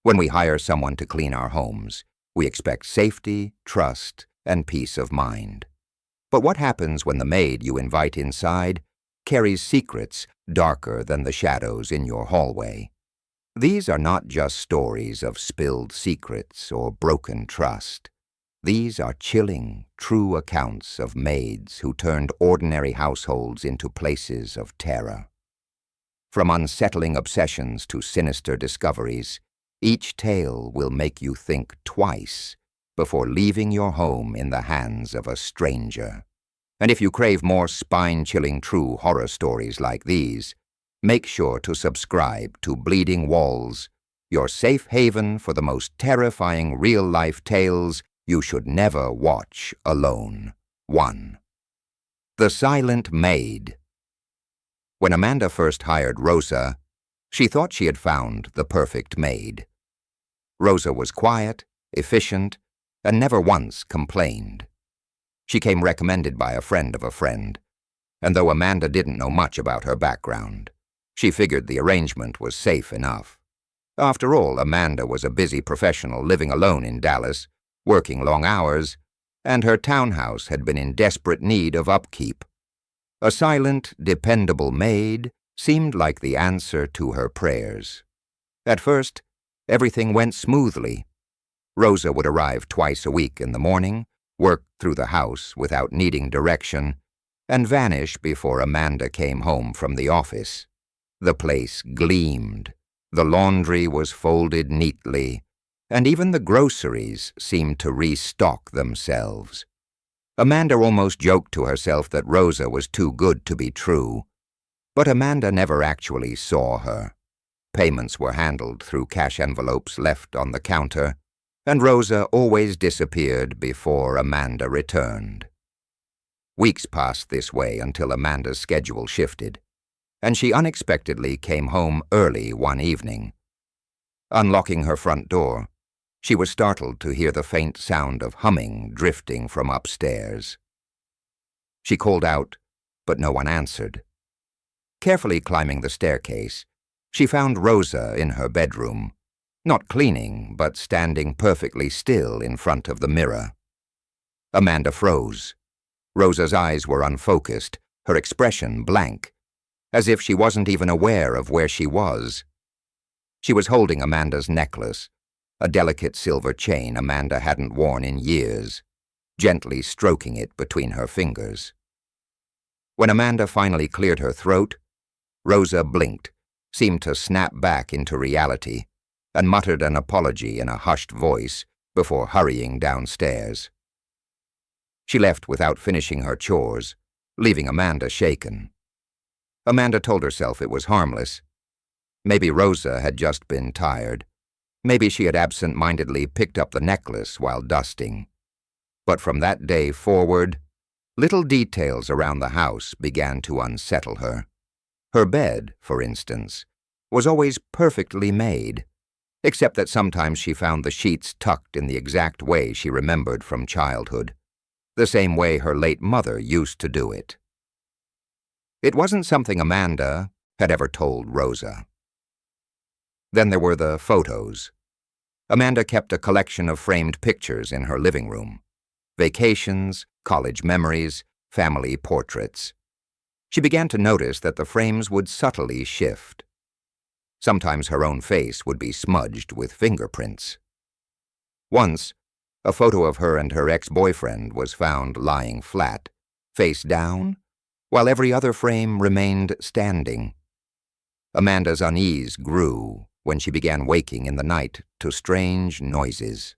When we hire someone to clean our homes, we expect safety, trust, and peace of mind. But what happens when the maid you invite inside carries secrets darker than the shadows in your hallway? These are not just stories of spilled secrets or broken trust. These are chilling, true accounts of maids who turned ordinary households into places of terror. From unsettling obsessions to sinister discoveries, each tale will make you think twice before leaving your home in the hands of a stranger. And if you crave more spine-chilling true horror stories like these, make sure to subscribe to Bleeding Walls, your safe haven for the most terrifying real-life tales you should never watch alone. 1. The Silent Maid. When Amanda first hired Rosa, she thought she had found the perfect maid. Rosa was quiet, efficient, and never once complained. She came recommended by a friend of a friend, and though Amanda didn't know much about her background, she figured the arrangement was safe enough. After all, Amanda was a busy professional living alone in Dallas, working long hours, and her townhouse had been in desperate need of upkeep. A silent, dependable maid seemed like the answer to her prayers. At first, everything went smoothly. Rosa would arrive twice a week in the morning, work through the house without needing direction, and vanish before Amanda came home from the office. The place gleamed, the laundry was folded neatly, and even the groceries seemed to restock themselves. Amanda almost joked to herself that Rosa was too good to be true, but Amanda never actually saw her. Payments were handled through cash envelopes left on the counter, and Rosa always disappeared before Amanda returned. Weeks passed this way until Amanda's schedule shifted, and she unexpectedly came home early one evening. Unlocking her front door, she was startled to hear the faint sound of humming drifting from upstairs. She called out, but no one answered. Carefully climbing the staircase, she found Rosa in her bedroom, not cleaning, but standing perfectly still in front of the mirror. Amanda froze. Rosa's eyes were unfocused, her expression blank, as if she wasn't even aware of where she was. She was holding Amanda's necklace, a delicate silver chain Amanda hadn't worn in years, gently stroking it between her fingers. When Amanda finally cleared her throat, Rosa blinked, seemed to snap back into reality, and muttered an apology in a hushed voice before hurrying downstairs. She left without finishing her chores, leaving Amanda shaken. Amanda told herself it was harmless. Maybe Rosa had just been tired. Maybe she had absent-mindedly picked up the necklace while dusting. But from that day forward, little details around the house began to unsettle her. Her bed, for instance, was always perfectly made, except that sometimes she found the sheets tucked in the exact way she remembered from childhood, the same way her late mother used to do it. It wasn't something Amanda had ever told Rosa. Then there were the photos. Amanda kept a collection of framed pictures in her living room. Vacations, college memories, family portraits. She began to notice that the frames would subtly shift. Sometimes her own face would be smudged with fingerprints. Once, a photo of her and her ex-boyfriend was found lying flat, face down, while every other frame remained standing. Amanda's unease grew when she began waking in the night to strange noises.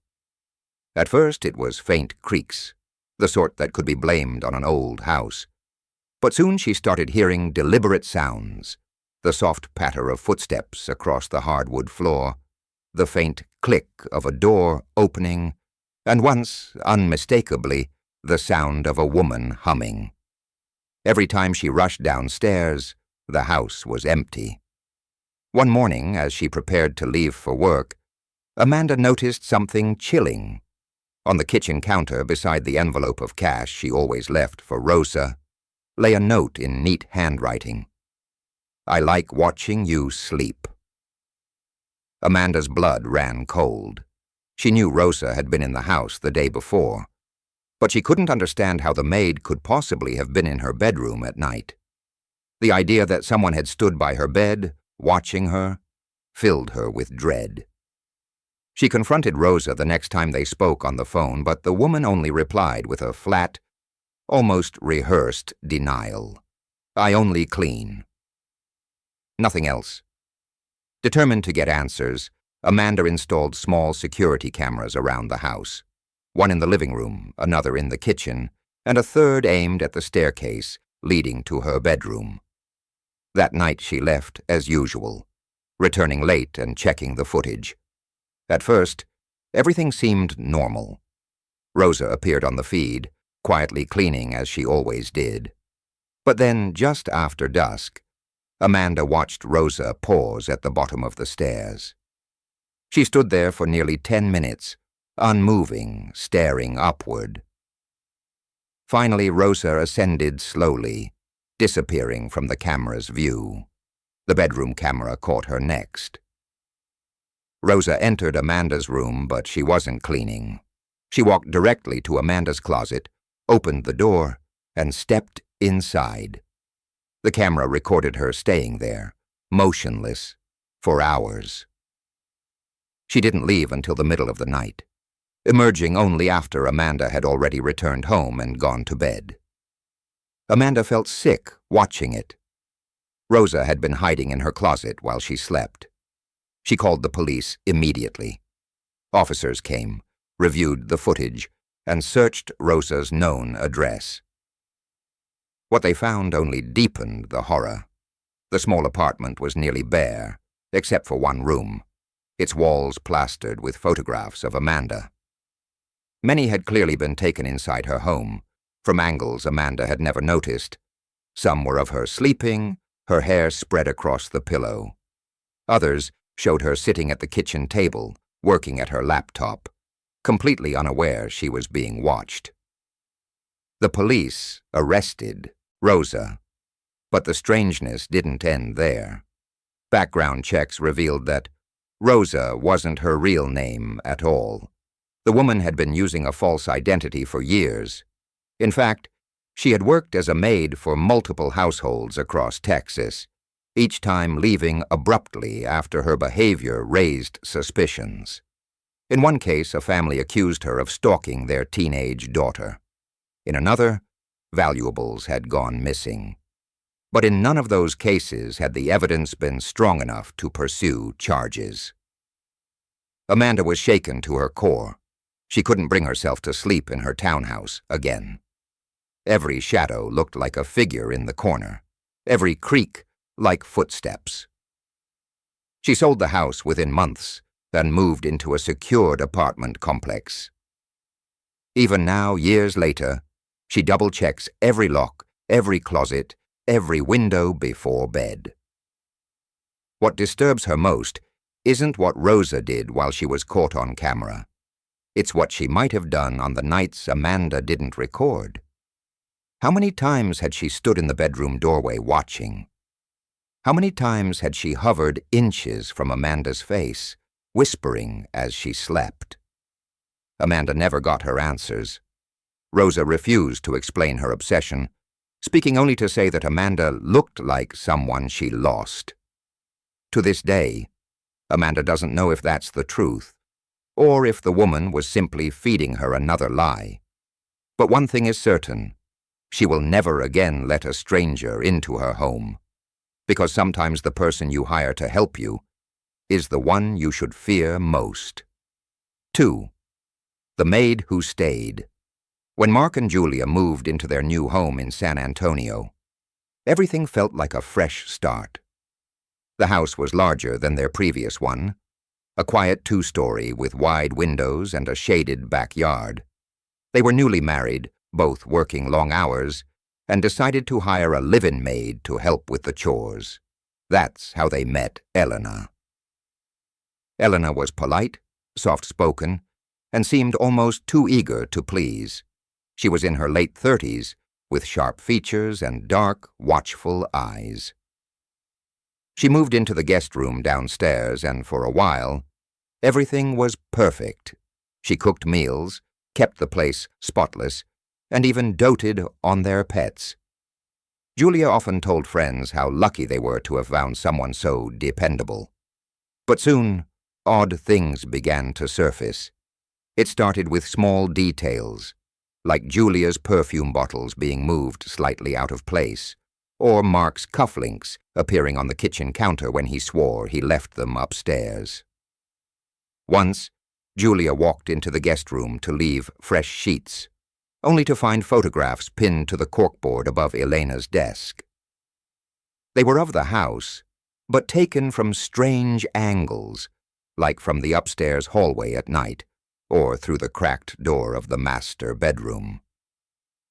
At first it was faint creaks, the sort that could be blamed on an old house. But soon she started hearing deliberate sounds, the soft patter of footsteps across the hardwood floor, the faint click of a door opening, and once, unmistakably, the sound of a woman humming. Every time she rushed downstairs, the house was empty. One morning, as she prepared to leave for work, Amanda noticed something chilling. On the kitchen counter, beside the envelope of cash she always left for Rosa, lay a note in neat handwriting. "I like watching you sleep." Amanda's blood ran cold. She knew Rosa had been in the house the day before, but she couldn't understand how the maid could possibly have been in her bedroom at night. The idea that someone had stood by her bed, watching her, filled her with dread. She confronted Rosa the next time they spoke on the phone, but the woman only replied with a flat, almost rehearsed denial. "I only clean." Nothing else. Determined to get answers, Amanda installed small security cameras around the house, one in the living room, another in the kitchen, and a third aimed at the staircase leading to her bedroom. That night she left as usual, returning late and checking the footage. At first, everything seemed normal. Rosa appeared on the feed, quietly cleaning as she always did. But then, just after dusk, Amanda watched Rosa pause at the bottom of the stairs. She stood there for nearly 10 minutes, unmoving, staring upward. Finally, Rosa ascended slowly, disappearing from the camera's view. The bedroom camera caught her next. Rosa entered Amanda's room, but she wasn't cleaning. She walked directly to Amanda's closet, opened the door, and stepped inside. The camera recorded her staying there, motionless, for hours. She didn't leave until the middle of the night, emerging only after Amanda had already returned home and gone to bed. Amanda felt sick watching it. Rosa had been hiding in her closet while she slept. She called the police immediately. Officers came, reviewed the footage, and searched Rosa's known address. What they found only deepened the horror. The small apartment was nearly bare, except for one room, its walls plastered with photographs of Amanda. Many had clearly been taken inside her home, from angles Amanda had never noticed. Some were of her sleeping, her hair spread across the pillow. Others showed her sitting at the kitchen table, working at her laptop, completely unaware she was being watched. The police arrested Rosa, but the strangeness didn't end there. Background checks revealed that Rosa wasn't her real name at all. The woman had been using a false identity for years. In fact, she had worked as a maid for multiple households across Texas, each time leaving abruptly after her behavior raised suspicions. In one case, a family accused her of stalking their teenage daughter. In another, valuables had gone missing. But in none of those cases had the evidence been strong enough to pursue charges. Amanda was shaken to her core. She couldn't bring herself to sleep in her townhouse again. Every shadow looked like a figure in the corner, every creak like footsteps. She sold the house within months, then moved into a secured apartment complex. Even now, years later, she double-checks every lock, every closet, every window before bed. What disturbs her most isn't what Rosa did while she was caught on camera. It's what she might have done on the nights Amanda didn't record. How many times had she stood in the bedroom doorway watching? How many times had she hovered inches from Amanda's face, whispering as she slept? Amanda never got her answers. Rosa refused to explain her obsession, speaking only to say that Amanda looked like someone she lost. To this day, Amanda doesn't know if that's the truth, or if the woman was simply feeding her another lie. But one thing is certain, she will never again let a stranger into her home, because sometimes the person you hire to help you is the one you should fear most. 2. The Maid Who Stayed. When Mark and Julia moved into their new home in San Antonio, everything felt like a fresh start. The house was larger than their previous one, a quiet 2-story with wide windows and a shaded backyard. They were newly married, both working long hours, and decided to hire a live-in maid to help with the chores. That's how they met Elena. Elena was polite, soft-spoken, and seemed almost too eager to please. She was in her late 30s, with sharp features and dark, watchful eyes. She moved into the guest room downstairs, and for a while, everything was perfect. She cooked meals, kept the place spotless, and even doted on their pets. Julia often told friends how lucky they were to have found someone so dependable. But soon, odd things began to surface. It started with small details, like Julia's perfume bottles being moved slightly out of place, or Mark's cufflinks appearing on the kitchen counter when he swore he left them upstairs. Once, Julia walked into the guest room to leave fresh sheets, only to find photographs pinned to the corkboard above Elena's desk. They were of the house, but taken from strange angles, like from the upstairs hallway at night, or through the cracked door of the master bedroom.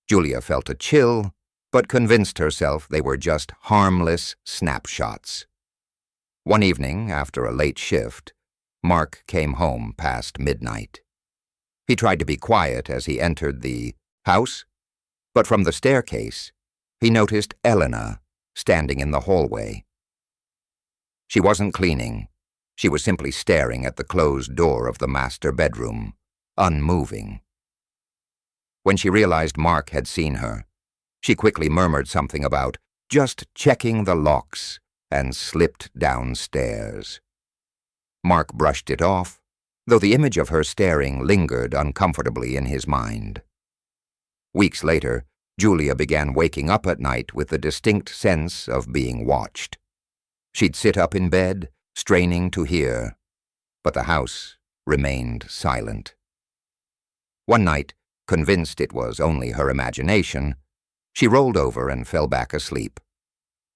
Julia felt a chill, but convinced herself they were just harmless snapshots. One evening, after a late shift, Mark came home past midnight. He tried to be quiet as he entered the house, but from the staircase, he noticed Elena standing in the hallway. She wasn't cleaning. She was simply staring at the closed door of the master bedroom, unmoving. When she realized Mark had seen her, she quickly murmured something about just checking the locks and slipped downstairs. Mark brushed it off, though the image of her staring lingered uncomfortably in his mind. Weeks later, Julia began waking up at night with the distinct sense of being watched. She'd sit up in bed, straining to hear, but the house remained silent. One night, convinced it was only her imagination, she rolled over and fell back asleep.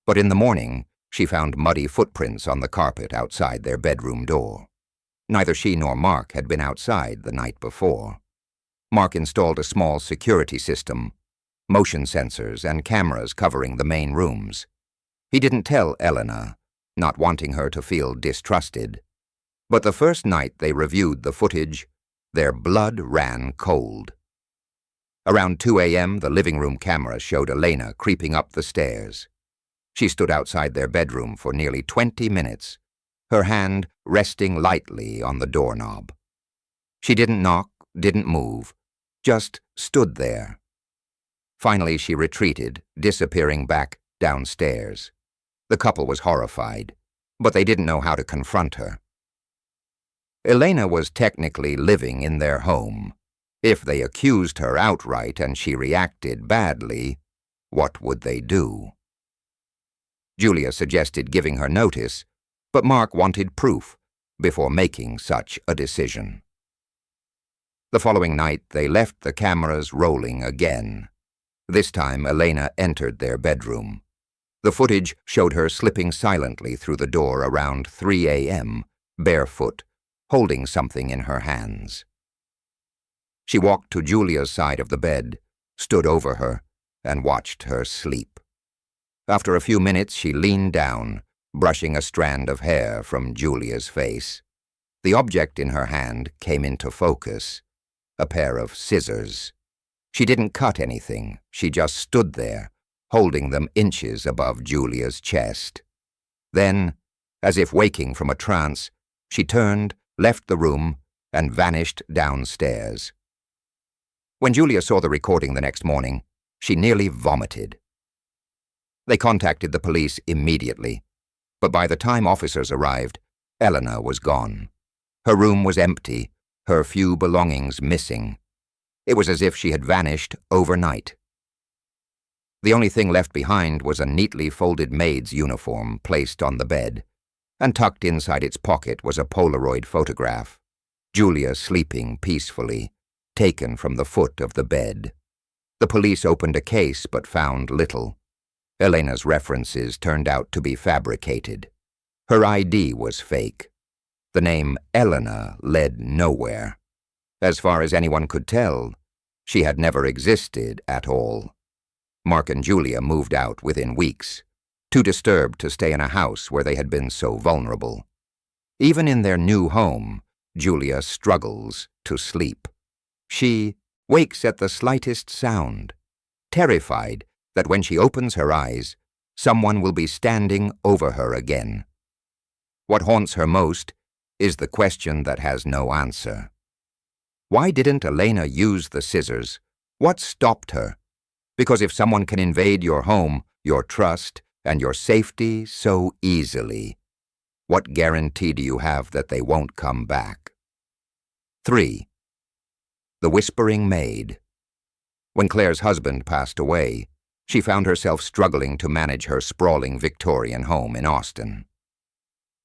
But in the morning, she found muddy footprints on the carpet outside their bedroom door. Neither she nor Mark had been outside the night before. Mark installed a small security system, motion sensors and cameras covering the main rooms. He didn't tell Elena, not wanting her to feel distrusted. But the first night they reviewed the footage, their blood ran cold. Around 2 a.m., the living room camera showed Elena creeping up the stairs. She stood outside their bedroom for nearly 20 minutes, her hand resting lightly on the doorknob. She didn't knock, didn't move, just stood there. Finally, she retreated, disappearing back downstairs. The couple was horrified, but they didn't know how to confront her. Elena was technically living in their home. If they accused her outright and she reacted badly, what would they do? Julia suggested giving her notice, but Mark wanted proof before making such a decision. The following night, they left the cameras rolling again. This time, Elena entered their bedroom. The footage showed her slipping silently through the door around 3 a.m., barefoot, holding something in her hands. She walked to Julia's side of the bed, stood over her, and watched her sleep. After a few minutes, she leaned down, brushing a strand of hair from Julia's face. The object in her hand came into focus, a pair of scissors. She didn't cut anything, she just stood there, holding them inches above Julia's chest. Then, as if waking from a trance, she turned, left the room, and vanished downstairs. When Julia saw the recording the next morning, she nearly vomited. They contacted the police immediately, but by the time officers arrived, Elena was gone. Her room was empty, her few belongings missing. It was as if she had vanished overnight. The only thing left behind was a neatly folded maid's uniform placed on the bed, and tucked inside its pocket was a Polaroid photograph, Julia sleeping peacefully, taken from the foot of the bed. The police opened a case but found little. Elena's references turned out to be fabricated. Her ID was fake. The name Elena led nowhere. As far as anyone could tell, she had never existed at all. Mark and Julia moved out within weeks, too disturbed to stay in a house where they had been so vulnerable. Even in their new home, Julia struggles to sleep. She wakes at the slightest sound, terrified that when she opens her eyes, someone will be standing over her again. What haunts her most is the question that has no answer. Why didn't Elena use the scissors? What stopped her? Because if someone can invade your home, your trust, and your safety so easily, what guarantee do you have that they won't come back? 3. The Whispering Maid. When Claire's husband passed away, she found herself struggling to manage her sprawling Victorian home in Austin.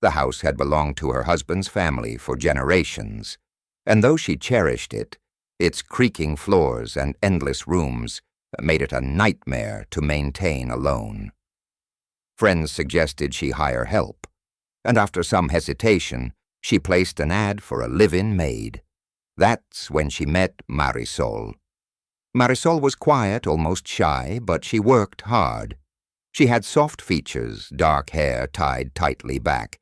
The house had belonged to her husband's family for generations, and though she cherished it, its creaking floors and endless rooms made it a nightmare to maintain alone. Friends suggested she hire help, and after some hesitation, she placed an ad for a live-in maid. That's when she met Marisol. Marisol was quiet, almost shy, but she worked hard. She had soft features, dark hair tied tightly back,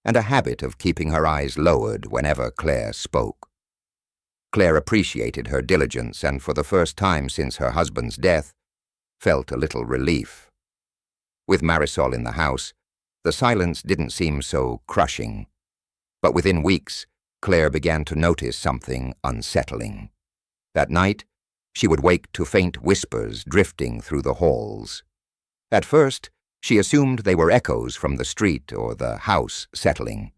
and a habit of keeping her eyes lowered whenever Claire spoke. Claire appreciated her diligence and, for the first time since her husband's death, felt a little relief. With Marisol in the house, the silence didn't seem so crushing. But within weeks, Claire began to notice something unsettling. That night, she would wake to faint whispers drifting through the halls. At first, she assumed they were echoes from the street or the house settling.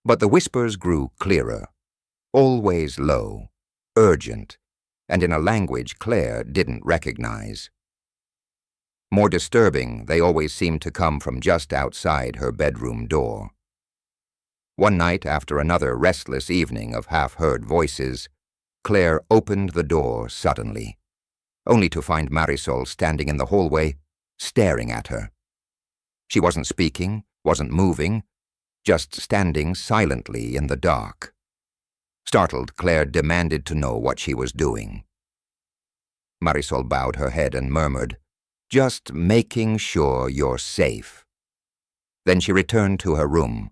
But the whispers grew clearer, always low, urgent, and in a language Claire didn't recognize. More disturbing, they always seemed to come from just outside her bedroom door. One night, after another restless evening of half-heard voices, Claire opened the door suddenly, only to find Marisol standing in the hallway, staring at her. She wasn't speaking, wasn't moving, just standing silently in the dark. Startled, Claire demanded to know what she was doing. Marisol bowed her head and murmured, "Just making sure you're safe." Then she returned to her room.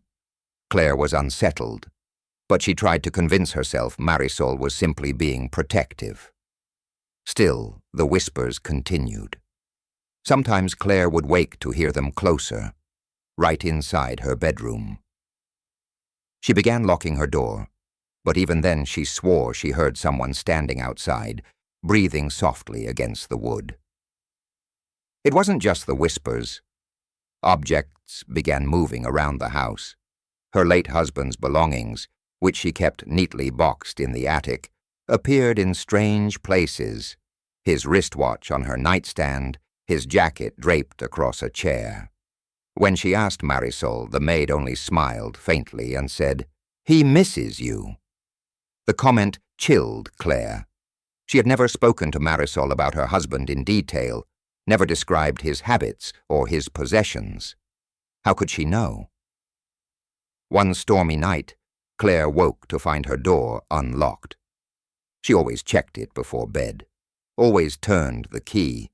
Claire was unsettled, but she tried to convince herself Marisol was simply being protective. Still, the whispers continued. Sometimes Claire would wake to hear them closer, right inside her bedroom. She began locking her door, but even then she swore she heard someone standing outside, breathing softly against the wood. It wasn't just the whispers. Objects began moving around the house. Her late husband's belongings, which she kept neatly boxed in the attic, appeared in strange places, his wristwatch on her nightstand, his jacket draped across a chair. When she asked Marisol, the maid only smiled faintly and said, "He misses you." The comment chilled Claire. She had never spoken to Marisol about her husband in detail, never described his habits or his possessions. How could she know? One stormy night, Claire woke to find her door unlocked. She always checked it before bed, always turned the key,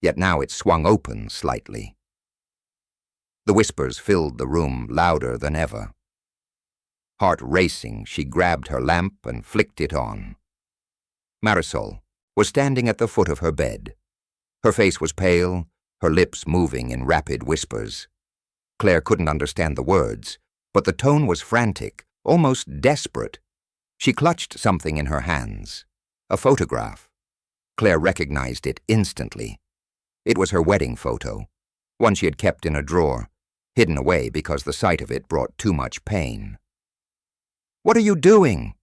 yet now it swung open slightly. The whispers filled the room louder than ever. Heart racing, she grabbed her lamp and flicked it on. Marisol was standing at the foot of her bed. Her face was pale, her lips moving in rapid whispers. Claire couldn't understand the words, but the tone was frantic, almost desperate. She clutched something in her hands, a photograph. Claire recognized it instantly. It was her wedding photo, one she had kept in a drawer, hidden away because the sight of it brought too much pain. "What are you doing?"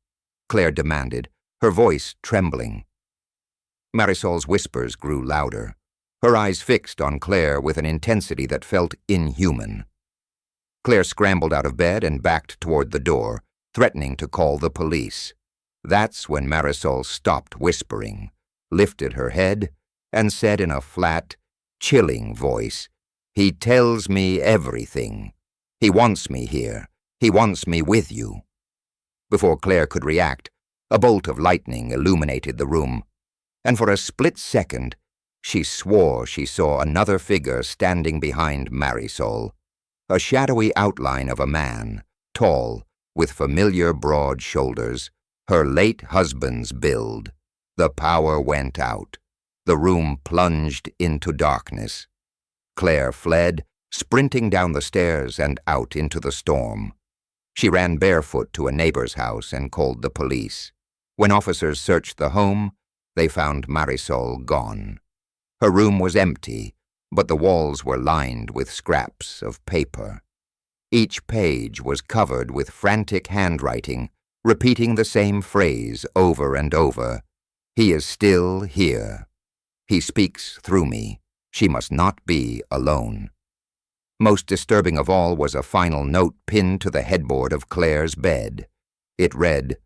Claire demanded, her voice trembling. Marisol's whispers grew louder, her eyes fixed on Claire with an intensity that felt inhuman. Claire scrambled out of bed and backed toward the door, threatening to call the police. That's when Marisol stopped whispering, lifted her head, and said in a flat, chilling voice, "He tells me everything. He wants me here. He wants me with you." Before Claire could react, a bolt of lightning illuminated the room, and for a split second, she swore she saw another figure standing behind Marisol, a shadowy outline of a man, tall, with familiar broad shoulders, her late husband's build. The power went out. The room plunged into darkness. Claire fled, sprinting down the stairs and out into the storm. She ran barefoot to a neighbor's house and called the police. When officers searched the home, they found Marisol gone. Her room was empty, but the walls were lined with scraps of paper. Each page was covered with frantic handwriting, repeating the same phrase over and over. "He is still here. He speaks through me. She must not be alone." Most disturbing of all was a final note pinned to the headboard of Claire's bed. It read,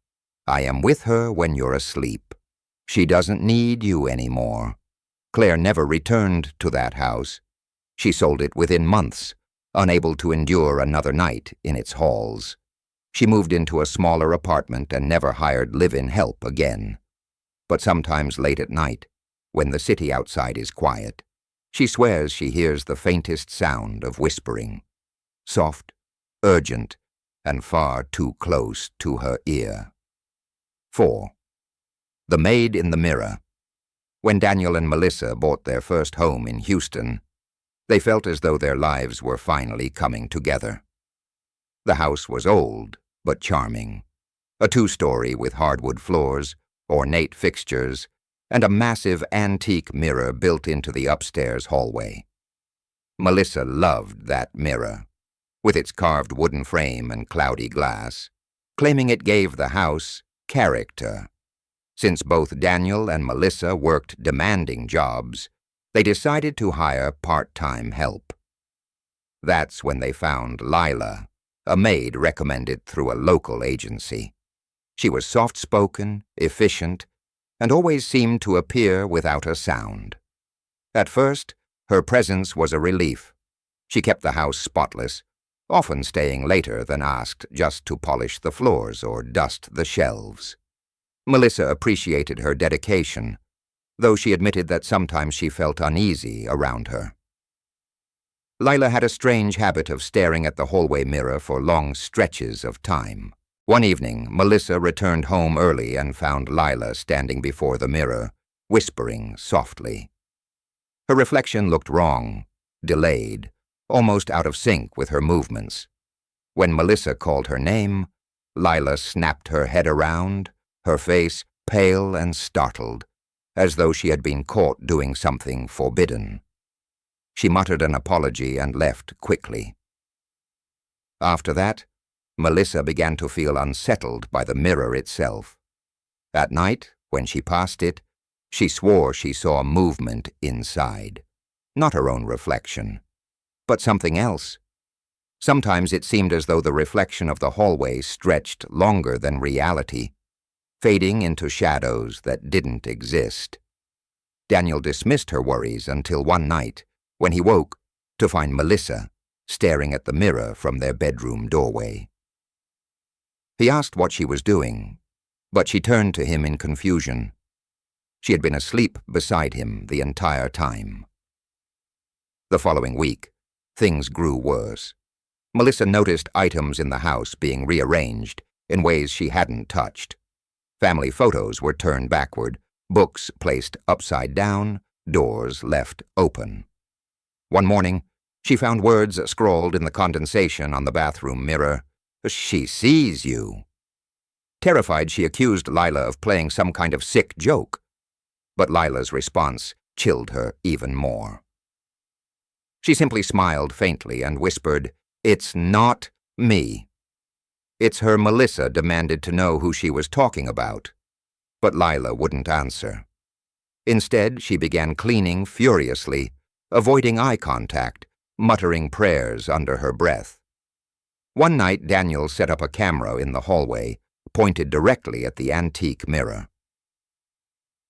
"I am with her when you're asleep. She doesn't need you anymore." Claire never returned to that house. She sold it within months, unable to endure another night in its halls. She moved into a smaller apartment and never hired live-in help again. But sometimes late at night, when the city outside is quiet, she swears she hears the faintest sound of whispering, soft, urgent, and far too close to her ear. 4. The Maid in the Mirror. When Daniel and Melissa bought their first home in Houston, they felt as though their lives were finally coming together. The house was old, but charming. A 2-story with hardwood floors, ornate fixtures, and a massive antique mirror built into the upstairs hallway. Melissa loved that mirror, with its carved wooden frame and cloudy glass, claiming it gave the house character. Since both Daniel and Melissa worked demanding jobs, they decided to hire part-time help. That's when they found Lila, a maid recommended through a local agency. She was soft-spoken, efficient, and always seemed to appear without a sound. At first, her presence was a relief. She kept the house spotless, often staying later than asked just to polish the floors or dust the shelves. Melissa appreciated her dedication, though she admitted that sometimes she felt uneasy around her. Lila had a strange habit of staring at the hallway mirror for long stretches of time. One evening, Melissa returned home early and found Lila standing before the mirror, whispering softly. Her reflection looked wrong, delayed, almost out of sync with her movements. When Melissa called her name, Lila snapped her head around, her face pale and startled, as though she had been caught doing something forbidden. She muttered an apology and left quickly. After that, Melissa began to feel unsettled by the mirror itself. At night, when she passed it, she swore she saw movement inside. Not her own reflection, but something else. Sometimes it seemed as though the reflection of the hallway stretched longer than reality, fading into shadows that didn't exist. Daniel dismissed her worries until one night, when he woke to find Melissa staring at the mirror from their bedroom doorway. He asked what she was doing, but she turned to him in confusion. She had been asleep beside him the entire time. The following week, things grew worse. Melissa noticed items in the house being rearranged in ways she hadn't touched. Family photos were turned backward, books placed upside down, doors left open. One morning, she found words scrawled in the condensation on the bathroom mirror. "She sees you." Terrified, she accused Lila of playing some kind of sick joke, but Lila's response chilled her even more. She simply smiled faintly and whispered, "It's not me." It's her Melissa demanded to know who she was talking about, but Lila wouldn't answer. Instead, she began cleaning furiously, avoiding eye contact, muttering prayers under her breath. One night, Daniel set up a camera in the hallway, pointed directly at the antique mirror.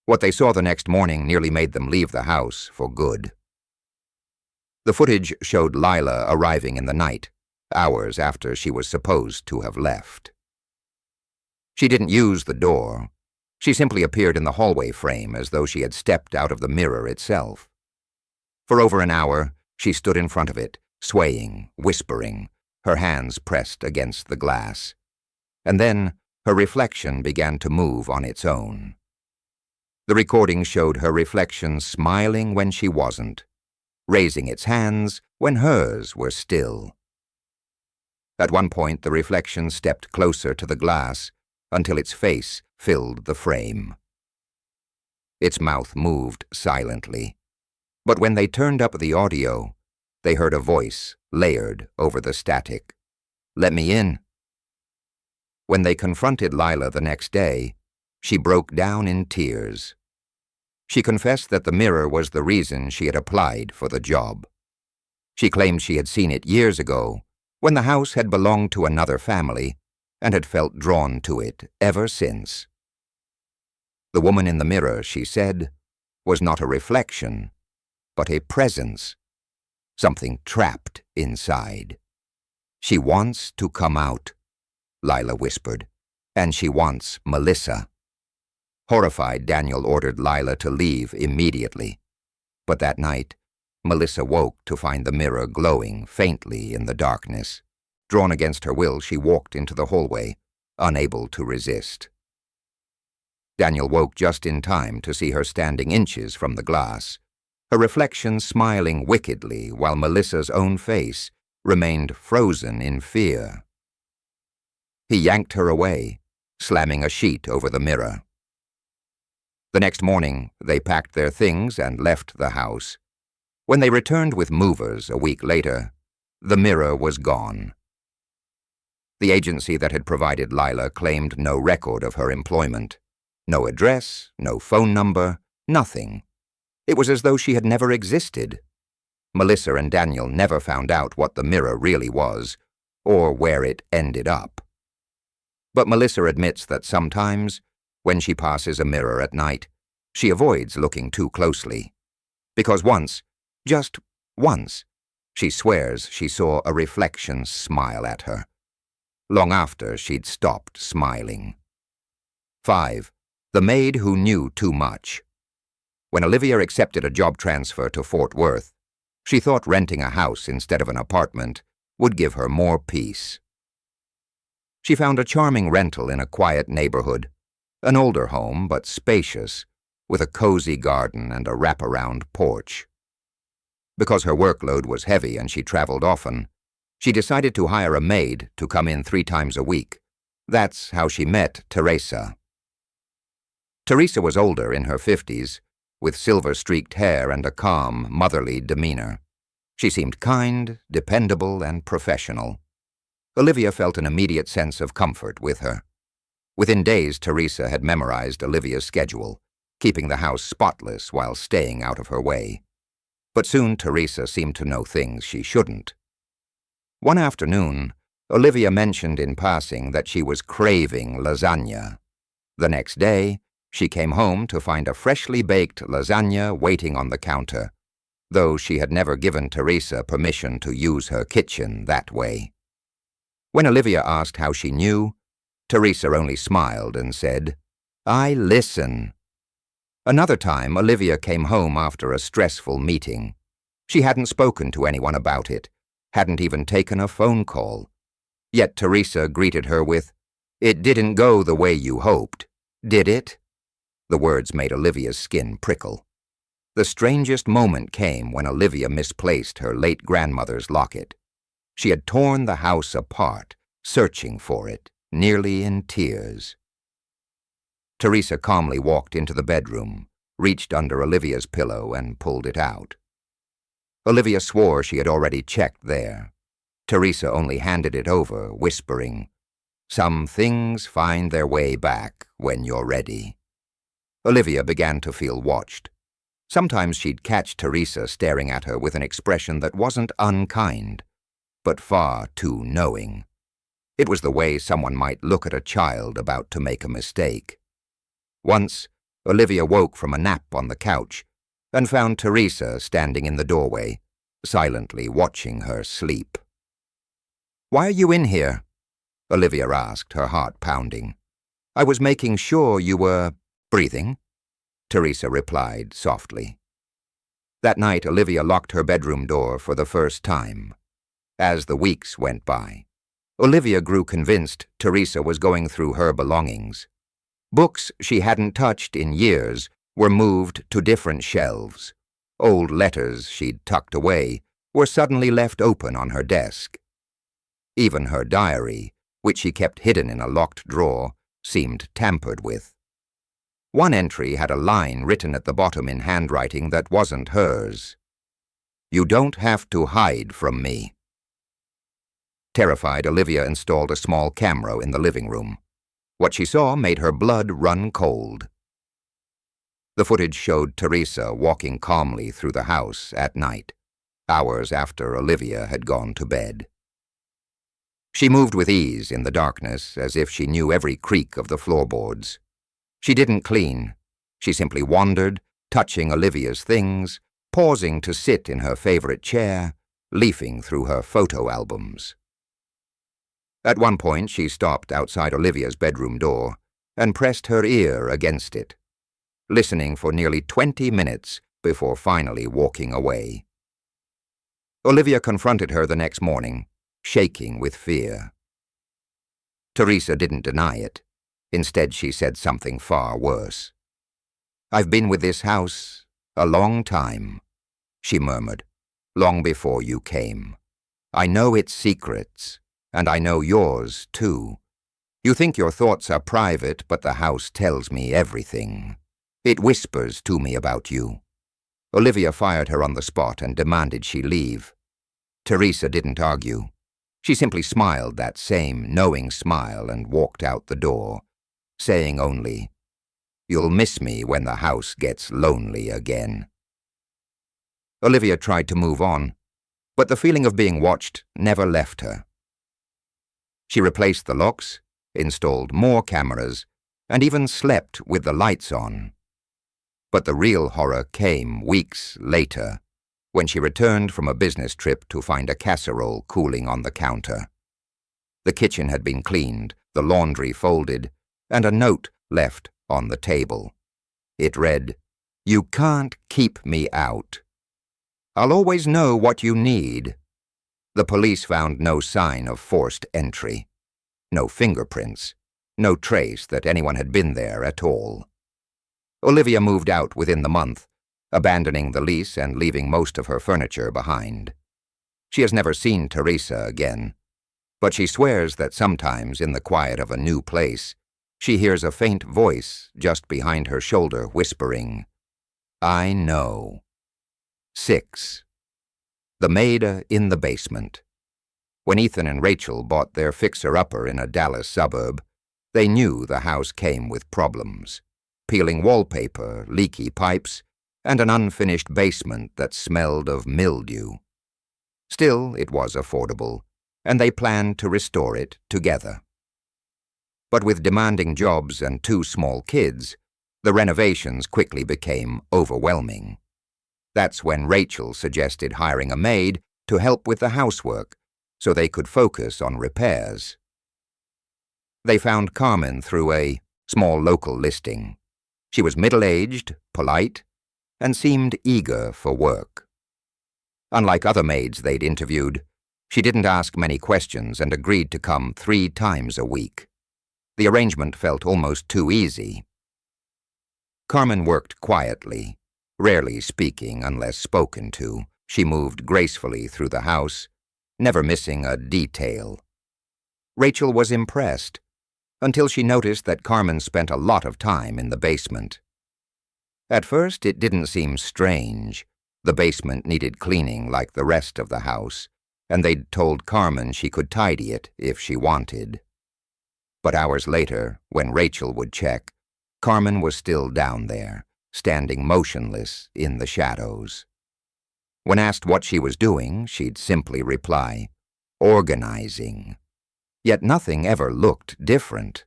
What they saw the next morning nearly made them leave the house for good. The footage showed Lila arriving in the night, hours after she was supposed to have left. She didn't use the door. She simply appeared in the hallway frame as though she had stepped out of the mirror itself. For over an hour, she stood in front of it, swaying, whispering, her hands pressed against the glass. And then her reflection began to move on its own. The recording showed her reflection smiling when she wasn't, raising its hands when hers were still. At one point, the reflection stepped closer to the glass until its face filled the frame. Its mouth moved silently, but when they turned up the audio, they heard a voice layered over the static. "Let me in." When they confronted Lila the next day, she broke down in tears. She confessed that the mirror was the reason she had applied for the job. She claimed she had seen it years ago, when the house had belonged to another family, and had felt drawn to it ever since. The woman in the mirror, she said, was not a reflection, but a presence, something trapped inside. "She wants to come out," Lila whispered, "and she wants Melissa." Horrified, Daniel ordered Lila to leave immediately. But that night, Melissa woke to find the mirror glowing faintly in the darkness. Drawn against her will, she walked into the hallway, unable to resist. Daniel woke just in time to see her standing inches from the glass, her reflection smiling wickedly while Melissa's own face remained frozen in fear. He yanked her away, slamming a sheet over the mirror. The next morning, they packed their things and left the house. When they returned with movers a week later, the mirror was gone. The agency that had provided Lila claimed no record of her employment. No address, no phone number, nothing. It was as though she had never existed. Melissa and Daniel never found out what the mirror really was, or where it ended up. But Melissa admits that sometimes, when she passes a mirror at night, she avoids looking too closely. Because once, just once, she swears she saw a reflection smile at her. Long after she'd stopped smiling. 5. The maid who knew too much. When Olivia accepted a job transfer to Fort Worth, she thought renting a house instead of an apartment would give her more peace. She found a charming rental in a quiet neighborhood, an older home but spacious, with a cozy garden and a wraparound porch. Because her workload was heavy and she traveled often, she decided to hire a maid to come in 3 times a week. That's how she met Teresa. Teresa was older, in her 50s, with silver-streaked hair and a calm, motherly demeanor. She seemed kind, dependable, and professional. Olivia felt an immediate sense of comfort with her. Within days, Teresa had memorized Olivia's schedule, keeping the house spotless while staying out of her way. But soon Teresa seemed to know things she shouldn't. One afternoon, Olivia mentioned in passing that she was craving lasagna. The next day, she came home to find a freshly baked lasagna waiting on the counter, though she had never given Teresa permission to use her kitchen that way. When Olivia asked how she knew, Teresa only smiled and said, "I listen." Another time, Olivia came home after a stressful meeting. She hadn't spoken to anyone about it, hadn't even taken a phone call. Yet Teresa greeted her with, "It didn't go the way you hoped, did it?" The words made Olivia's skin prickle. The strangest moment came when Olivia misplaced her late grandmother's locket. She had torn the house apart, searching for it, nearly in tears. Teresa calmly walked into the bedroom, reached under Olivia's pillow, and pulled it out. Olivia swore she had already checked there. Teresa only handed it over, whispering, "Some things find their way back when you're ready." Olivia began to feel watched. Sometimes she'd catch Teresa staring at her with an expression that wasn't unkind, but far too knowing. It was the way someone might look at a child about to make a mistake. Once, Olivia woke from a nap on the couch and found Teresa standing in the doorway, silently watching her sleep. "Why are you in here?" Olivia asked, her heart pounding. "I was making sure you were breathing," Teresa replied softly. That night, Olivia locked her bedroom door for the first time. As the weeks went by, Olivia grew convinced Teresa was going through her belongings. Books she hadn't touched in years were moved to different shelves. Old letters she'd tucked away were suddenly left open on her desk. Even her diary, which she kept hidden in a locked drawer, seemed tampered with. One entry had a line written at the bottom in handwriting that wasn't hers. "You don't have to hide from me." Terrified, Olivia installed a small camera in the living room. What she saw made her blood run cold. The footage showed Teresa walking calmly through the house at night, hours after Olivia had gone to bed. She moved with ease in the darkness, as if she knew every creak of the floorboards. She didn't clean. She simply wandered, touching Olivia's things, pausing to sit in her favorite chair, leafing through her photo albums. At one point, she stopped outside Olivia's bedroom door and pressed her ear against it, listening for nearly 20 minutes before finally walking away. Olivia confronted her the next morning, shaking with fear. Teresa didn't deny it. Instead, she said something far worse. "I've been with this house a long time," she murmured, "long before you came. I know its secrets, and I know yours, too. You think your thoughts are private, but the house tells me everything. It whispers to me about you." Olivia fired her on the spot and demanded she leave. Teresa didn't argue. She simply smiled that same knowing smile and walked out the door, saying only, "You'll miss me when the house gets lonely again." Olivia tried to move on, but the feeling of being watched never left her. She replaced the locks, installed more cameras, and even slept with the lights on. But the real horror came weeks later, when she returned from a business trip to find a casserole cooling on the counter. The kitchen had been cleaned, the laundry folded, and a note left on the table. It read, "You can't keep me out. I'll always know what you need." The police found no sign of forced entry, no fingerprints, no trace that anyone had been there at all. Olivia moved out within the month, abandoning the lease and leaving most of her furniture behind. She has never seen Teresa again, but she swears that sometimes in the quiet of a new place, she hears a faint voice just behind her shoulder whispering, "I know." 6. The Maid in the Basement. When Ethan and Rachel bought their fixer-upper in a Dallas suburb, they knew the house came with problems: peeling wallpaper, leaky pipes, and an unfinished basement that smelled of mildew. Still, it was affordable, and they planned to restore it together. But with demanding jobs and 2 small kids, the renovations quickly became overwhelming. That's when Rachel suggested hiring a maid to help with the housework so they could focus on repairs. They found Carmen through a small local listing. She was middle-aged, polite, and seemed eager for work. Unlike other maids they'd interviewed, she didn't ask many questions and agreed to come 3 times a week. The arrangement felt almost too easy. Carmen worked quietly, rarely speaking unless spoken to. She moved gracefully through the house, never missing a detail. Rachel was impressed, until she noticed that Carmen spent a lot of time in the basement. At first, it didn't seem strange. The basement needed cleaning like the rest of the house, and they'd told Carmen she could tidy it if she wanted. But hours later, when Rachel would check, Carmen was still down there, standing motionless in the shadows. When asked what she was doing, she'd simply reply, "Organizing." Yet nothing ever looked different.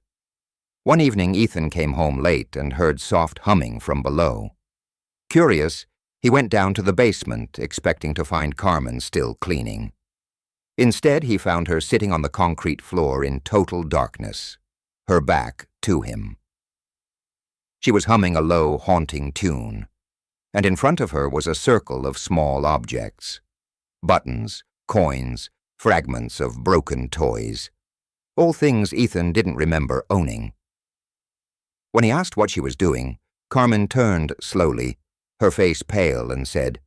One evening, Ethan came home late and heard soft humming from below. Curious, he went down to the basement, expecting to find Carmen still cleaning. Instead, he found her sitting on the concrete floor in total darkness, her back to him. She was humming a low, haunting tune, and in front of her was a circle of small objects: buttons, coins, fragments of broken toys, all things Ethan didn't remember owning. When he asked what she was doing, Carmen turned slowly, her face pale, and said,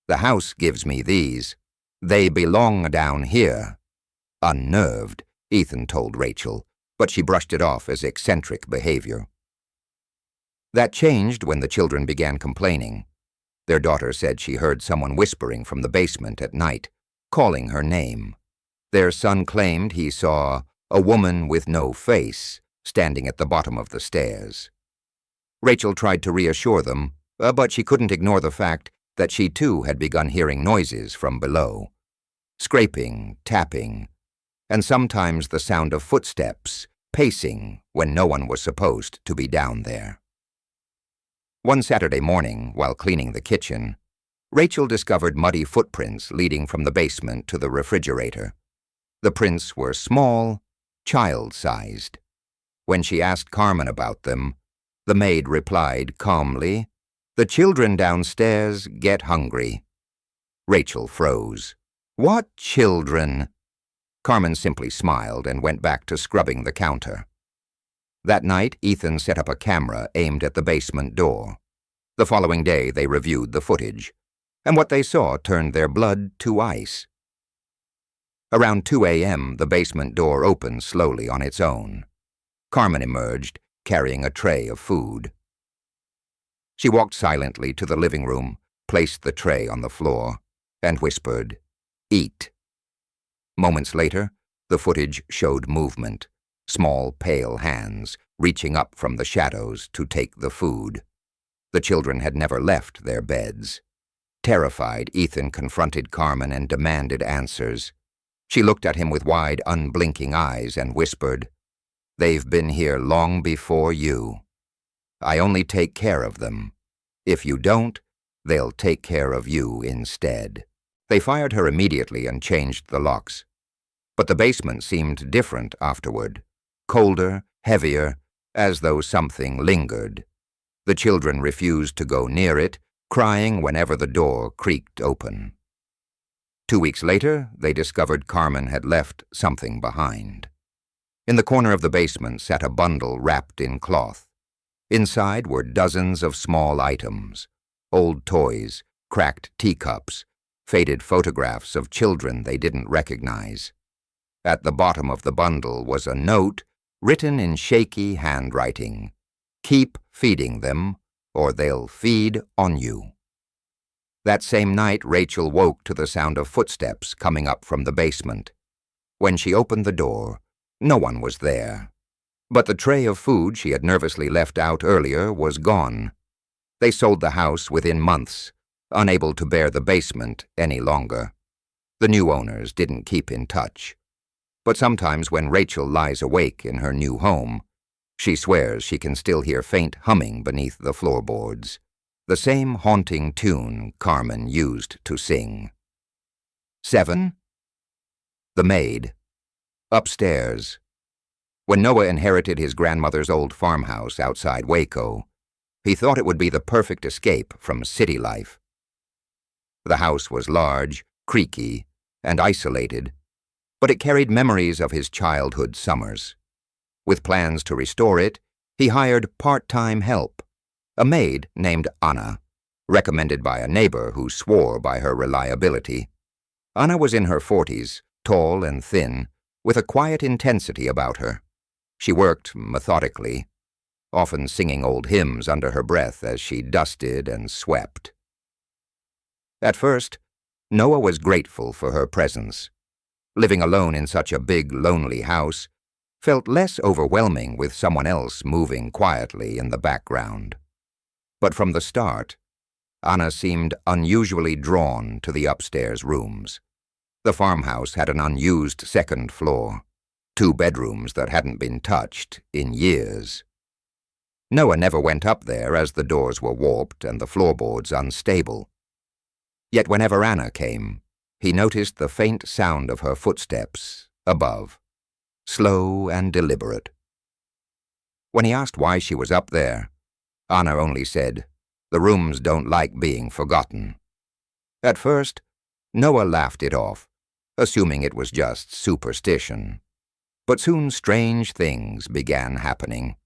"The house gives me these. They belong down here." Unnerved, Ethan told Rachel, but she brushed it off as eccentric behavior. That changed when the children began complaining. Their daughter said she heard someone whispering from the basement at night, calling her name. Their son claimed he saw a woman with no face standing at the bottom of the stairs. Rachel tried to reassure them, but she couldn't ignore the fact that she too had begun hearing noises from below. Scraping, tapping, and sometimes the sound of footsteps, pacing when no one was supposed to be down there. One Saturday morning, while cleaning the kitchen, Rachel discovered muddy footprints leading from the basement to the refrigerator. The prints were small, child-sized. When she asked Carmen about them, the maid replied calmly, "The children downstairs get hungry." Rachel froze. "What children?" Carmen simply smiled and went back to scrubbing the counter. That night, Ethan set up a camera aimed at the basement door. The following day, they reviewed the footage, and what they saw turned their blood to ice. Around 2 a.m., the basement door opened slowly on its own. Carmen emerged, carrying a tray of food. She walked silently to the living room, placed the tray on the floor, and whispered, "Eat." Moments later, the footage showed movement, small, pale hands reaching up from the shadows to take the food. The children had never left their beds. Terrified, Ethan confronted Carmen and demanded answers. She looked at him with wide, unblinking eyes and whispered, "They've been here long before you. I only take care of them. If you don't, they'll take care of you instead." They fired her immediately and changed the locks. But the basement seemed different afterward, colder, heavier, as though something lingered. The children refused to go near it, crying whenever the door creaked open. 2 weeks later, they discovered Carmen had left something behind. In the corner of the basement sat a bundle wrapped in cloth. Inside were dozens of small items, old toys, cracked teacups, faded photographs of children they didn't recognize. At the bottom of the bundle was a note written in shaky handwriting, "Keep feeding them, or they'll feed on you." That same night, Rachel woke to the sound of footsteps coming up from the basement. When she opened the door, no one was there. But the tray of food she had nervously left out earlier was gone. They sold the house within months, unable to bear the basement any longer. The new owners didn't keep in touch. But sometimes when Rachel lies awake in her new home, she swears she can still hear faint humming beneath the floorboards, the same haunting tune Carmen used to sing. 7. The Maid. Upstairs. When Noah inherited his grandmother's old farmhouse outside Waco, he thought it would be the perfect escape from city life. The house was large, creaky, and isolated, but it carried memories of his childhood summers. With plans to restore it, he hired part-time help, a maid named Anna, recommended by a neighbor who swore by her reliability. Anna was in her 40s, tall and thin, with a quiet intensity about her. She worked methodically, often singing old hymns under her breath as she dusted and swept. At first, Noah was grateful for her presence. Living alone in such a big, lonely house felt less overwhelming with someone else moving quietly in the background. But from the start, Anna seemed unusually drawn to the upstairs rooms. The farmhouse had an unused second floor, 2 bedrooms that hadn't been touched in years. Noah never went up there as the doors were warped and the floorboards unstable. Yet whenever Anna came, he noticed the faint sound of her footsteps above, slow and deliberate. When he asked why she was up there, Anna only said, "The rooms don't like being forgotten." At first, Noah laughed it off, assuming it was just superstition. But soon strange things began happening.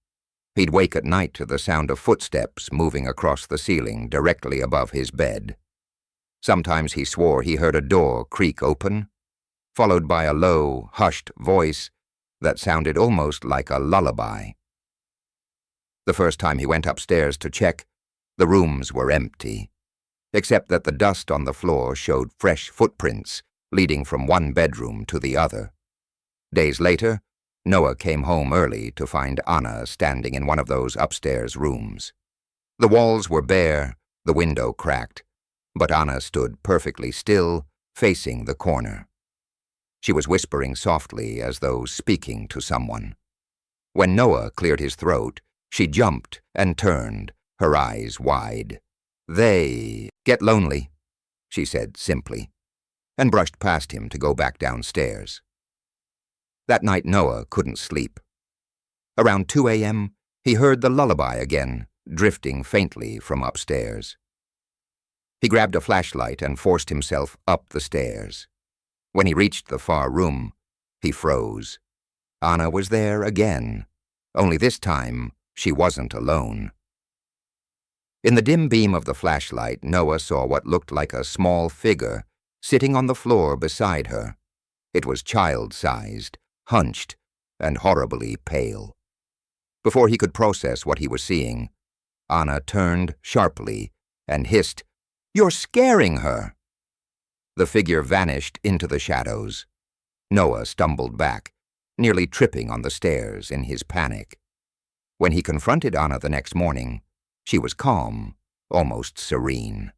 He'd wake at night to the sound of footsteps moving across the ceiling directly above his bed. Sometimes he swore he heard a door creak open, followed by a low, hushed voice that sounded almost like a lullaby. The first time he went upstairs to check, the rooms were empty, except that the dust on the floor showed fresh footprints leading from one bedroom to the other. Days later, Noah came home early to find Anna standing in one of those upstairs rooms. The walls were bare, the window cracked, but Anna stood perfectly still, facing the corner. She was whispering softly as though speaking to someone. When Noah cleared his throat, she jumped and turned, her eyes wide. "They get lonely," she said simply, and brushed past him to go back downstairs. That night Noah couldn't sleep. Around 2 a.m., he heard the lullaby again, drifting faintly from upstairs. He grabbed a flashlight and forced himself up the stairs. When he reached the far room, he froze. Anna was there again, only this time she wasn't alone. In the dim beam of the flashlight, Noah saw what looked like a small figure sitting on the floor beside her. It was child-sized, hunched, and horribly pale. Before he could process what he was seeing, Anna turned sharply and hissed, "You're scaring her!" The figure vanished into the shadows. Noah stumbled back, nearly tripping on the stairs in his panic. When he confronted Anna the next morning, she was calm, almost serene.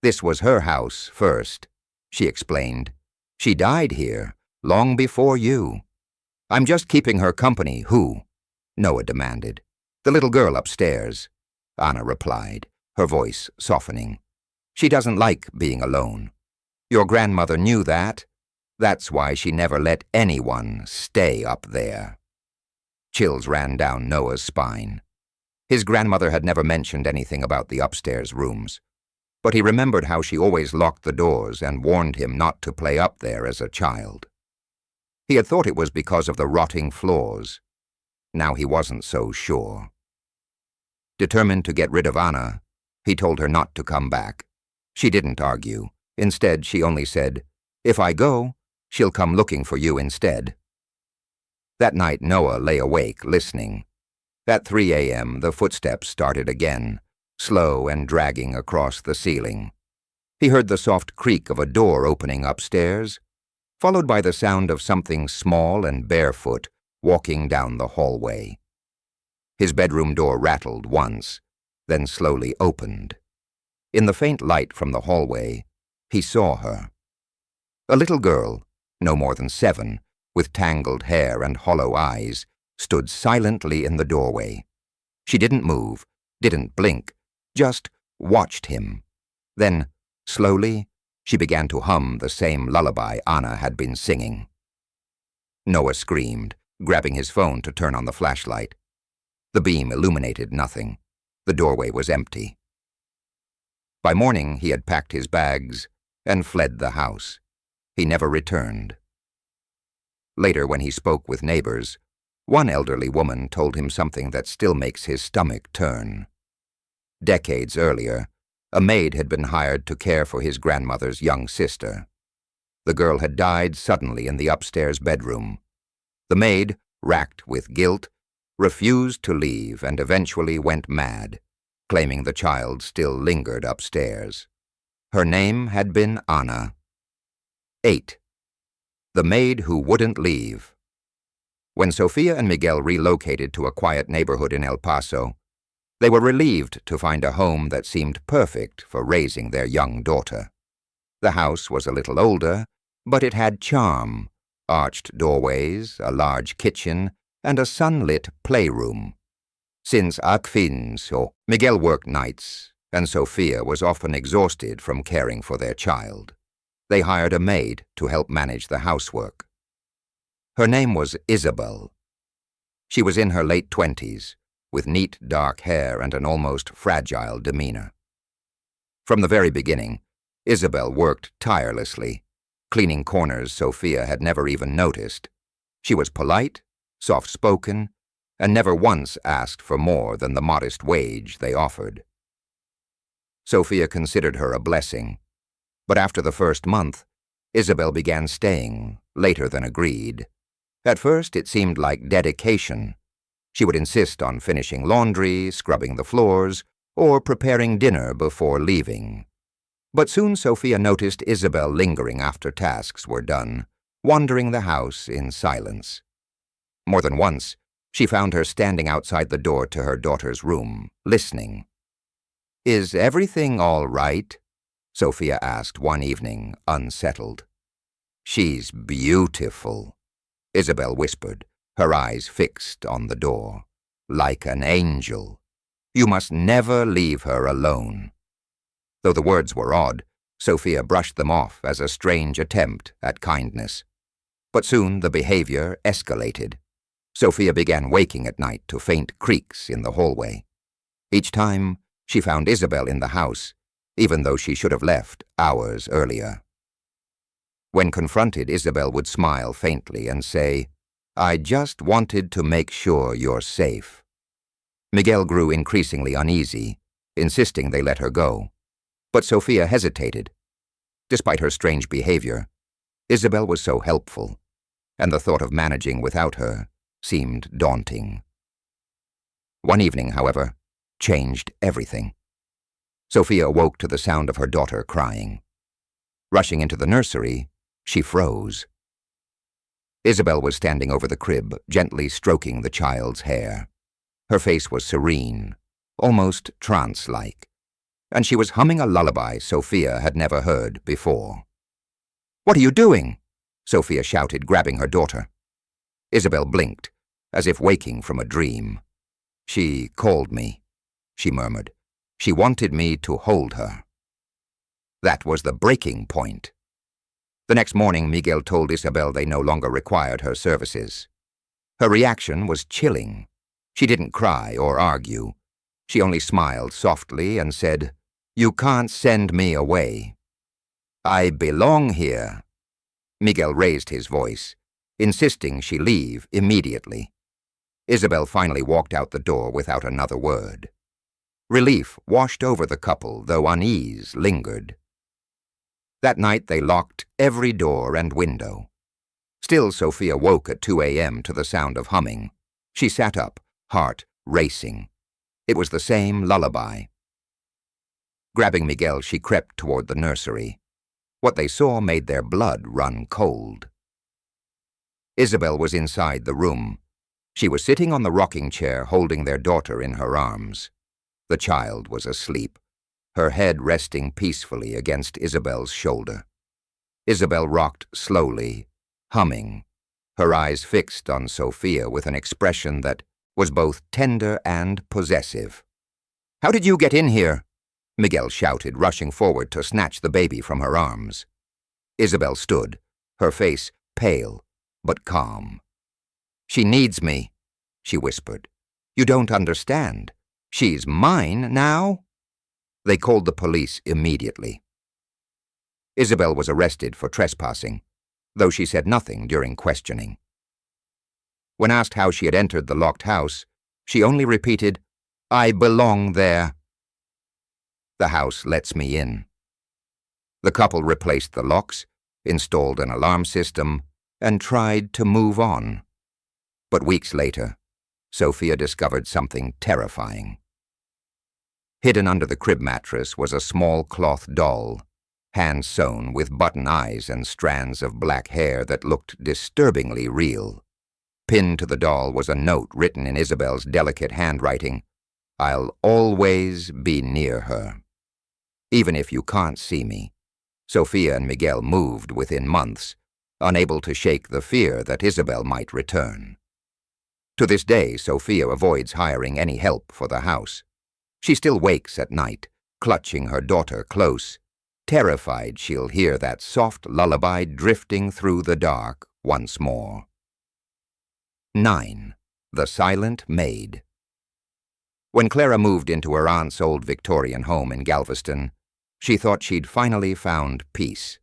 "This was her house first," she explained. "She died here, long before you." "I'm just keeping her company, who?" Noah demanded. "The little girl upstairs," Anna replied, her voice softening. "She doesn't like being alone. Your grandmother knew that. That's why she never let anyone stay up there." Chills ran down Noah's spine. His grandmother had never mentioned anything about the upstairs rooms, but he remembered how she always locked the doors and warned him not to play up there as a child. He had thought it was because of the rotting floors. Now he wasn't so sure. Determined to get rid of Anna, he told her not to come back. She didn't argue. Instead, she only said, "If I go, she'll come looking for you instead." That night, Noah lay awake, listening. At 3 a.m., the footsteps started again, slow and dragging across the ceiling. He heard the soft creak of a door opening upstairs, followed by the sound of something small and barefoot walking down the hallway. His bedroom door rattled once, then slowly opened. In the faint light from the hallway, he saw her. A little girl, no more than 7, with tangled hair and hollow eyes, stood silently in the doorway. She didn't move, didn't blink, just watched him. Then, slowly, she began to hum the same lullaby Anna had been singing. Noah screamed, grabbing his phone to turn on the flashlight. The beam illuminated nothing. The doorway was empty. By morning, he had packed his bags and fled the house. He never returned. Later, when he spoke with neighbors, one elderly woman told him something that still makes his stomach turn. Decades earlier, a maid had been hired to care for his grandmother's young sister. The girl had died suddenly in the upstairs bedroom. The maid, racked with guilt, refused to leave and eventually went mad, claiming the child still lingered upstairs. Her name had been Anna. 8. The Maid Who Wouldn't Leave. When Sophia and Miguel relocated to a quiet neighborhood in El Paso, they were relieved to find a home that seemed perfect for raising their young daughter. The house was a little older, but it had charm: arched doorways, a large kitchen, and a sunlit playroom. Since Akfinso, Miguel worked nights, and Sophia was often exhausted from caring for their child. They hired a maid to help manage the housework. Her name was Isabel. She was in her late 20s, with neat dark hair and an almost fragile demeanor. From the very beginning, Isabel worked tirelessly, cleaning corners Sophia had never even noticed. She was polite, soft-spoken, and never once asked for more than the modest wage they offered. Sophia considered her a blessing, but after the first month, Isabel began staying later than agreed. At first, it seemed like dedication. She would insist on finishing laundry, scrubbing the floors, or preparing dinner before leaving. But soon Sophia noticed Isabel lingering after tasks were done, wandering the house in silence. More than once, she found her standing outside the door to her daughter's room, listening. "Is everything all right?" Sophia asked one evening, unsettled. "She's beautiful," Isabel whispered, her eyes fixed on the door. "Like an angel. You must never leave her alone." Though the words were odd, Sophia brushed them off as a strange attempt at kindness. But soon the behavior escalated. Sophia began waking at night to faint creaks in the hallway. Each time, she found Isabel in the house, even though she should have left hours earlier. When confronted, Isabel would smile faintly and say, "I just wanted to make sure you're safe." Miguel grew increasingly uneasy, insisting they let her go. But Sophia hesitated. Despite her strange behavior, Isabel was so helpful, and the thought of managing without her seemed daunting. One evening, however, changed everything. Sophia awoke to the sound of her daughter crying. Rushing into the nursery, she froze. Isabel was standing over the crib, gently stroking the child's hair. Her face was serene, almost trance-like, and she was humming a lullaby Sophia had never heard before. "What are you doing?" Sophia shouted, grabbing her daughter. Isabel blinked, as if waking from a dream. "She called me," she murmured. "She wanted me to hold her." That was the breaking point. The next morning, Miguel told Isabel they no longer required her services. Her reaction was chilling. She didn't cry or argue. She only smiled softly and said, "You can't send me away. I belong here." Miguel raised his voice, insisting she leave immediately. Isabel finally walked out the door without another word. Relief washed over the couple, though unease lingered. That night they locked every door and window. Still, Sophia woke at 2 a.m. to the sound of humming. She sat up, heart racing. It was the same lullaby. Grabbing Miguel, she crept toward the nursery. What they saw made their blood run cold. Isabel was inside the room. She was sitting on the rocking chair, holding their daughter in her arms. The child was asleep, her head resting peacefully against Isabel's shoulder. Isabel rocked slowly, humming, her eyes fixed on Sophia with an expression that was both tender and possessive. "How did you get in here?" Miguel shouted, rushing forward to snatch the baby from her arms. Isabel stood, her face pale but calm. "She needs me," she whispered. "You don't understand. She's mine now." They called the police immediately. Isabel was arrested for trespassing, though she said nothing during questioning. When asked how she had entered the locked house, she only repeated, "I belong there. The house lets me in." The couple replaced the locks, installed an alarm system, and tried to move on. But weeks later, Sophia discovered something terrifying. Hidden under the crib mattress was a small cloth doll, hand-sewn with button eyes and strands of black hair that looked disturbingly real. Pinned to the doll was a note written in Isabel's delicate handwriting, "I'll always be near her. Even if you can't see me." Sophia and Miguel moved within months, unable to shake the fear that Isabel might return. To this day, Sophia avoids hiring any help for the house. She still wakes at night, clutching her daughter close, terrified she'll hear that soft lullaby drifting through the dark once more. 9. The Silent Maid. When Clara moved into her aunt's old Victorian home in Galveston, she thought she'd finally found peace.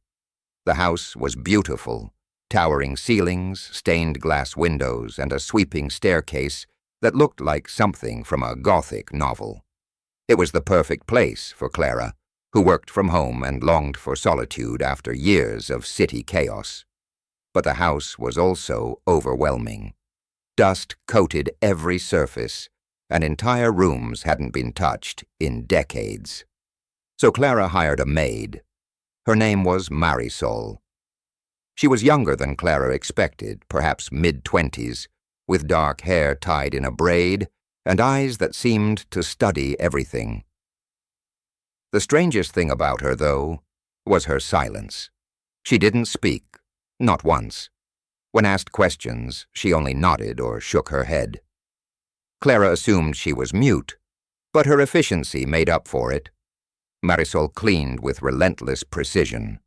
The house was beautiful, towering ceilings, stained glass windows, and a sweeping staircase that looked like something from a Gothic novel. It was the perfect place for Clara, who worked from home and longed for solitude after years of city chaos. But the house was also overwhelming. Dust coated every surface, and entire rooms hadn't been touched in decades. So Clara hired a maid. Her name was Marisol. She was younger than Clara expected, perhaps mid-20s, with dark hair tied in a braid and eyes that seemed to study everything. The strangest thing about her, though, was her silence. She didn't speak, not once. When asked questions, she only nodded or shook her head. Clara assumed she was mute, but her efficiency made up for it. Marisol cleaned with relentless precision,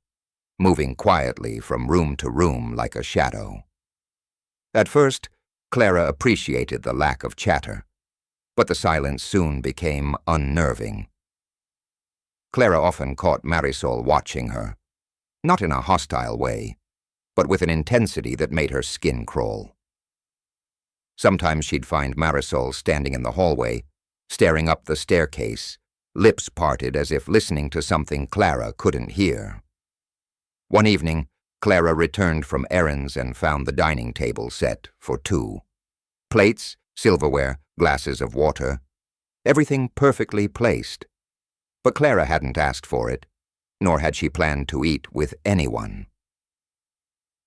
moving quietly from room to room like a shadow. At first, Clara appreciated the lack of chatter, but the silence soon became unnerving. Clara often caught Marisol watching her, not in a hostile way, but with an intensity that made her skin crawl. Sometimes she'd find Marisol standing in the hallway, staring up the staircase, lips parted as if listening to something Clara couldn't hear. One evening, Clara returned from errands and found the dining table set for two. Plates, silverware, glasses of water, everything perfectly placed. But Clara hadn't asked for it, nor had she planned to eat with anyone.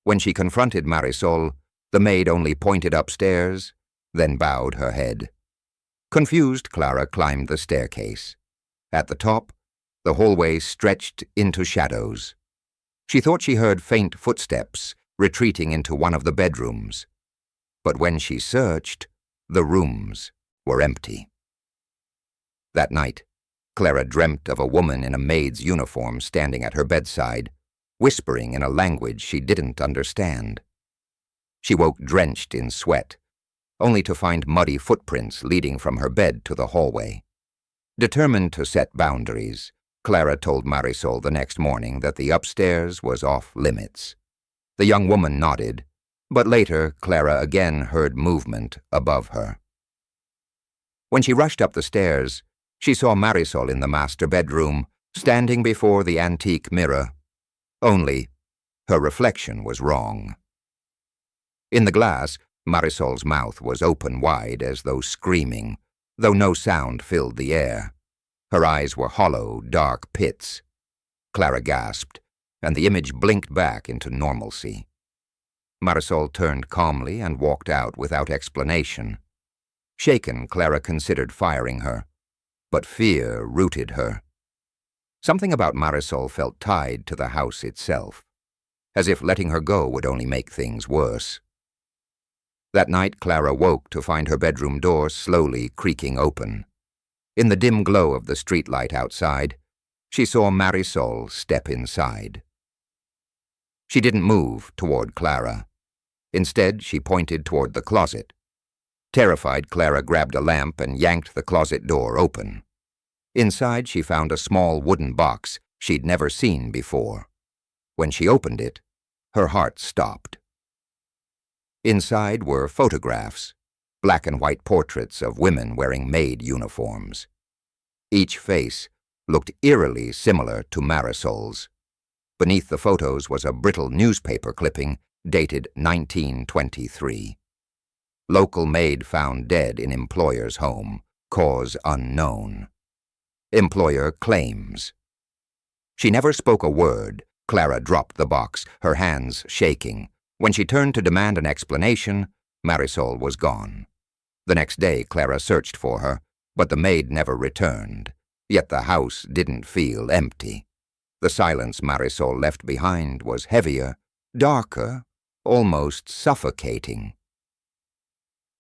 When she confronted Marisol, the maid only pointed upstairs, then bowed her head. Confused, Clara climbed the staircase. At the top, the hallway stretched into shadows. She thought she heard faint footsteps retreating into one of the bedrooms. But when she searched, the rooms were empty. That night, Clara dreamt of a woman in a maid's uniform standing at her bedside, whispering in a language she didn't understand. She woke drenched in sweat, only to find muddy footprints leading from her bed to the hallway. Determined to set boundaries, Clara told Marisol the next morning that the upstairs was off limits. The young woman nodded, but later Clara again heard movement above her. When she rushed up the stairs, she saw Marisol in the master bedroom, standing before the antique mirror. Only, her reflection was wrong. In the glass, Marisol's mouth was open wide as though screaming, though no sound filled the air. Her eyes were hollow, dark pits. Clara gasped, and the image blinked back into normalcy. Marisol turned calmly and walked out without explanation. Shaken, Clara considered firing her, but fear rooted her. Something about Marisol felt tied to the house itself, as if letting her go would only make things worse. That night, Clara woke to find her bedroom door slowly creaking open. In the dim glow of the streetlight outside, she saw Marisol step inside. She didn't move toward Clara. Instead, she pointed toward the closet. Terrified, Clara grabbed a lamp and yanked the closet door open. Inside, she found a small wooden box she'd never seen before. When she opened it, her heart stopped. Inside were photographs, black and white portraits of women wearing maid uniforms. Each face looked eerily similar to Marisol's. Beneath the photos was a brittle newspaper clipping dated 1923. Local maid found dead in employer's home, cause unknown. Employer claims. She never spoke a word. Clara dropped the box, her hands shaking. When she turned to demand an explanation, Marisol was gone. The next day, Clara searched for her, but the maid never returned. Yet the house didn't feel empty. The silence Marisol left behind was heavier, darker, almost suffocating.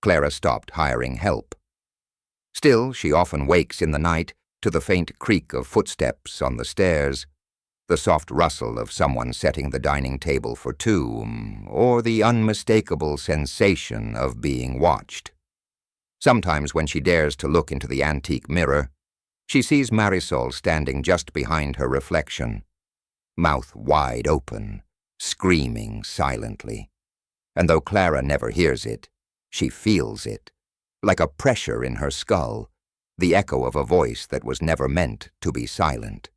Clara stopped hiring help. Still, she often wakes in the night to the faint creak of footsteps on the stairs, the soft rustle of someone setting the dining table for two, or the unmistakable sensation of being watched. Sometimes when she dares to look into the antique mirror, she sees Marisol standing just behind her reflection, mouth wide open, screaming silently. And though Clara never hears it, she feels it, like a pressure in her skull, the echo of a voice that was never meant to be silent.